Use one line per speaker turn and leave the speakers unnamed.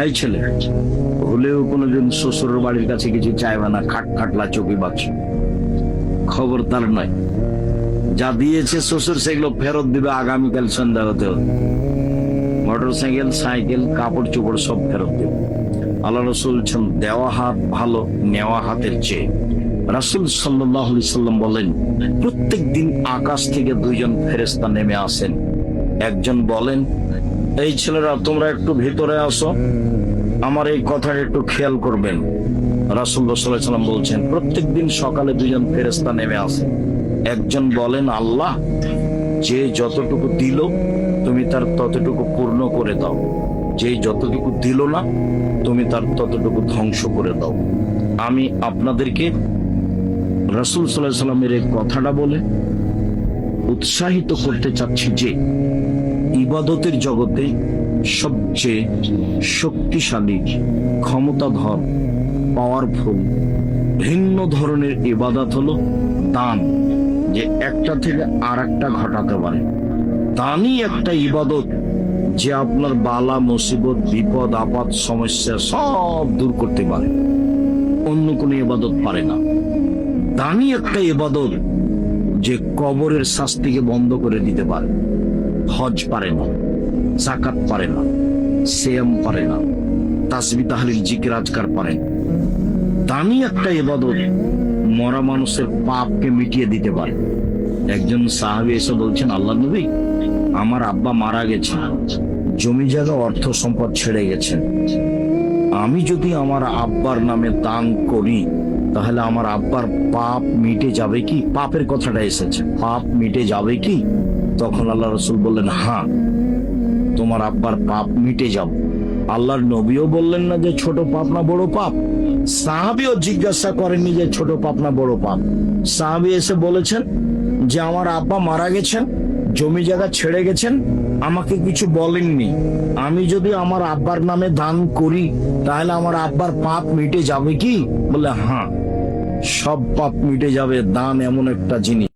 এই ছেলে হলেও কোনোদিন শ্বশুরের বাড়ির কাছে কিছু চাইবে না, খাটলা চকি বাক্স, খবরদার নয়। যা দিয়েছে শ্বশুর সেগুলো ফেরত দিবে আগামীকাল সন্ধ্যা হতে হতে। মোটরসাইকেল, সাইকেল, কাপড় চোপড় সব ফেরত দেবে। আল্লাহ রসুল দেওয়া হাত ভালো নেওয়া হাতের চেয়ে। রাসূল সাল্লাল্লাহু আলাইহি সাল্লাম বলেন, প্রত্যেক দিন আকাশ থেকে দুইজন ফেরেশতা নেমে আসেন। একজন বলেন, এই ছেলেরা তোমরা একটু ভিতরে আসো, আমার এই কথাটা একটু খেয়াল করবেন। রাসূলুল্লাহ সাল্লাল্লাহু আলাইহি সাল্লাম বলছেন, প্রত্যেক দিন সকালে দুইজন ফেরেশতা নেমে আসেন। একজন বলেন, আল্লাহ যে যতটুকু দিল তুমি তার ততটুকু পূর্ণ করে দাও, যে যতটুকু দিল না তুমি তার ততটুকু ধ্বংস করে দাও। আমি আপনাদেরকে রাসূল সাল্লাল্লাহু আলাইহি সাল্লামের এই কথাটা বলে উৎসাহিত করতে চাচ্ছি যে ইবাদতের জগতে সবচেয়ে শক্তিশালী, ক্ষমতাধর, পাওয়ারফুল ভিন্ন ধরনের ইবাদত হলো দান, যে একটা থেকে আর একটা ঘটাতে পারে। দানই একটা ইবাদত যে আপনার বালা মুসিবত, বিপদ আপদ, সমস্যা সব দূর করতে পারে, অন্য কোনো ইবাদত পারে না। দানই একটা ইবাদত যে কবরের শাস্তিকে বন্ধ করে দিতে পারে। হজ পারে না, যাকাত পারে না, সিয়াম পারে না, তাসবিহ তাহলিল জিকির আজকার পারে না। দানই একটা ইবাদত মরা মানুষের পাপকে মিটিয়ে দিতে পারে। একজন সাহাবী এসে বলছেন, আল্লাহর নবী, আমার আব্বা মারা গেছেন, জমি জায়গা অর্থ সম্পদ ছেড়ে গেছেন, আমি যদি আমার আব্বার নামে দান করি তাহলে আমার আব্বার পাপ মিটে যাবে কি? পাপের কথাটা এসেছে, পাপ মিটে যাবে কি? তখন আল্লাহ রাসূল বললেন, হ্যাঁ, তোমার আব্বার পাপ মিটে যাবে। আল্লাহর নবীও বললেন না যে ছোট পাপ না বড় পাপ, সাহাবীও জিজ্ঞাসা করেননি যে ছোট পাপ না বড় পাপ। সাহাবী এসে বলেছেন যে আমার আব্বা মারা গেছেন, জমি জায়গা ছেড়ে গেছেন, আমাকে কিছু বলেননি, আমি যদি আমার আব্বার নামে দান করি তাহলে আমার আব্বার পাপ মিটে যাবে কি? বলে হ্যাঁ, সব পাপ মিটে যাবে। দান এমন একটা জিনিস